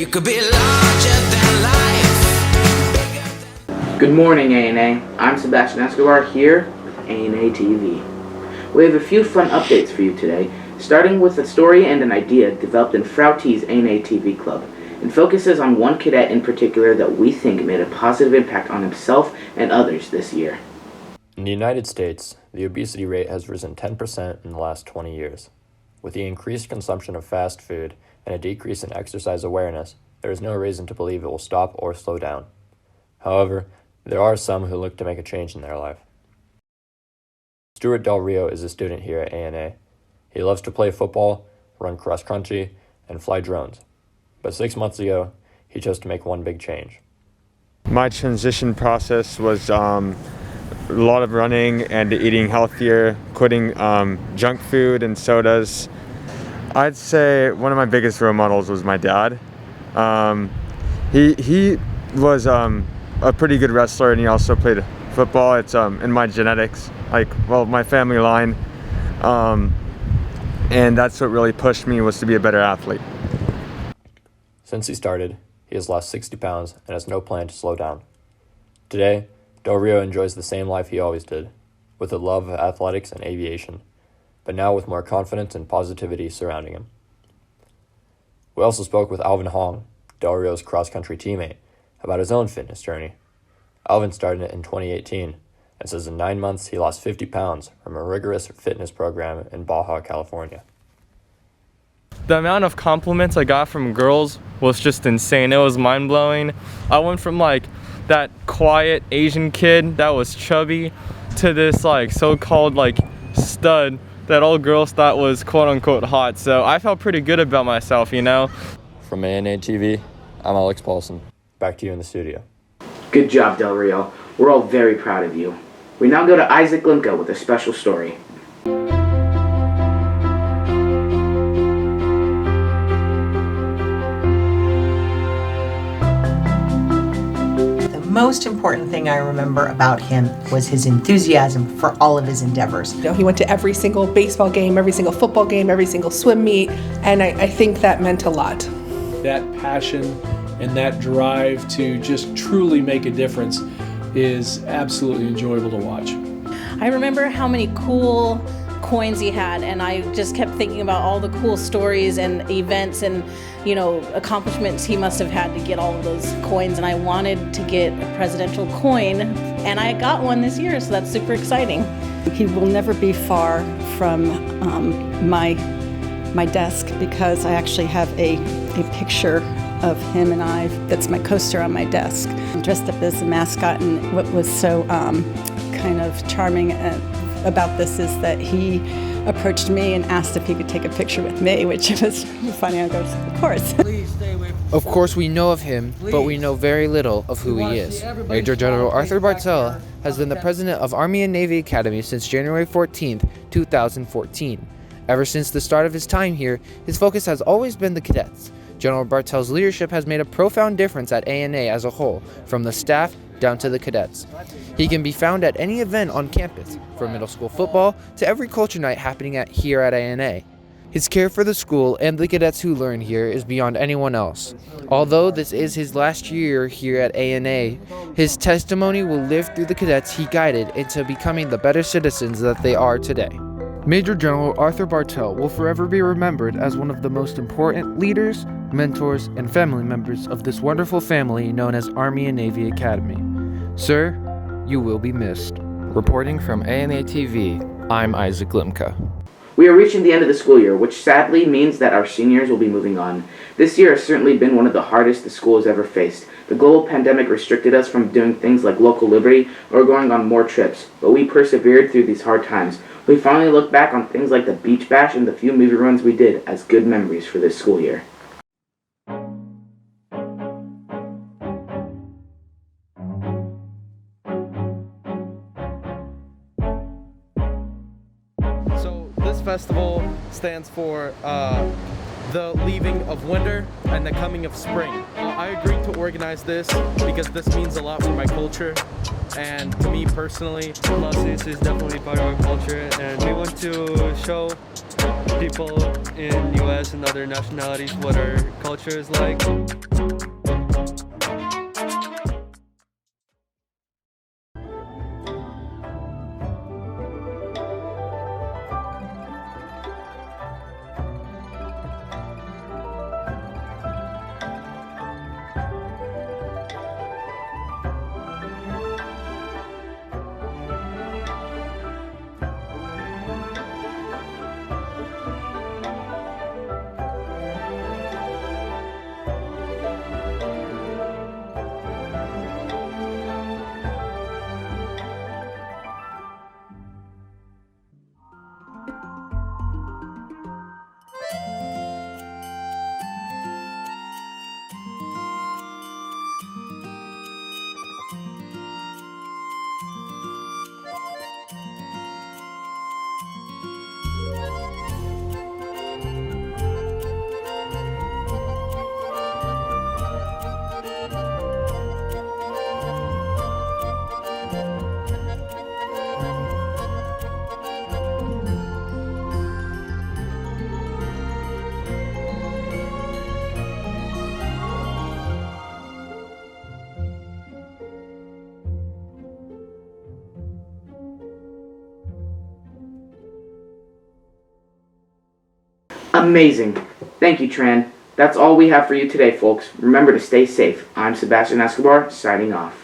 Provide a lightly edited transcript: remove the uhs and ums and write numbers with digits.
You could be larger than life. Good morning, ANA. I'm Sebastian Escobar here with ANATV. We have a few fun updates for you today, starting with a story and an idea developed in Frau T's ANATV Club. It focuses on one cadet in particular that we think made a positive impact on himself and others this year. In the United States, the obesity rate has risen 10% in the last 20 years. With the increased consumption of fast food and a decrease in exercise awareness, there is no reason to believe it will stop or slow down. However, there are some who look to make a change in their life. Stuart Del Rio is a student here at ANA. He loves to play football, run cross-country, and fly drones. But 6 months ago, he chose to make one big change. My transition process was a lot of running and eating healthier, quitting junk food and sodas. I'd say one of my biggest role models was my dad. He was a pretty good wrestler, and he also played football. It's in my genetics, my family line. And that's what really pushed me, was to be a better athlete. Since he started, he has lost 60 pounds and has no plan to slow down. Today, Del Rio enjoys the same life he always did, with a love of athletics and aviation, but now with more confidence and positivity surrounding him. We also spoke with Alvin Hong, Del Rio's cross-country teammate, about his own fitness journey. Alvin started it in 2018 and says in 9 months he lost 50 pounds from a rigorous fitness program in Baja, California. The amount of compliments I got from girls was just insane. It was mind-blowing. I went from that quiet Asian kid that was chubby to this so-called stud that all girls thought was quote-unquote hot. So I felt pretty good about myself, you know. From ANA TV, I'm Alex Paulson. Back to you in the studio. Good job, Del Rio. We're all very proud of you. We now go to Isaac Limka with a special story. The most important thing I remember about him was his enthusiasm for all of his endeavors. You know, he went to every single baseball game, every single football game, every single swim meet, and I think that meant a lot. That passion and that drive to just truly make a difference is absolutely enjoyable to watch. I remember how many cool coins he had, and I just kept thinking about all the cool stories and events and accomplishments he must have had to get all of those coins, and I wanted to get a presidential coin, and I got one this year, so that's super exciting. He will never be far from my desk, because I actually have a picture of him and I that's my coaster on my desk. I'm dressed up as a mascot, and what was so kind of charming about this is that he approached me and asked if he could take a picture with me, which was funny. I go, of course. Of course we know of him, but we know very little of who he is. Major General Arthur Bartell has been the president of Army and Navy Academy since January 14th, 2014. Ever since the start of his time here, his focus has always been the cadets. General Bartell's leadership has made a profound difference at ANA as a whole, from the staff down to the cadets. He can be found at any event on campus, from middle school football to every culture night happening here at ANA. His care for the school and the cadets who learn here is beyond anyone else. Although this is his last year here at ANA, his testimony will live through the cadets he guided into becoming the better citizens that they are today. Major General Arthur Bartell will forever be remembered as one of the most important leaders, mentors, and family members of this wonderful family known as Army and Navy Academy. Sir, you will be missed. Reporting from ANA TV, I'm Isaac Limka. We are reaching the end of the school year, which sadly means that our seniors will be moving on. This year has certainly been one of the hardest the school has ever faced. The global pandemic restricted us from doing things like local liberty or going on more trips, but we persevered through these hard times. We finally look back on things like the beach bash and the few movie runs we did as good memories for this school year. So this festival stands for the leaving of winter and the coming of spring. I agreed to organize this because this means a lot for my culture, and to me personally, This is definitely part of our culture, and we want to show people in U.S. and other nationalities what our culture is like. Amazing. Thank you, Tran. That's all we have for you today, folks. Remember to stay safe. I'm Sebastian Escobar, signing off.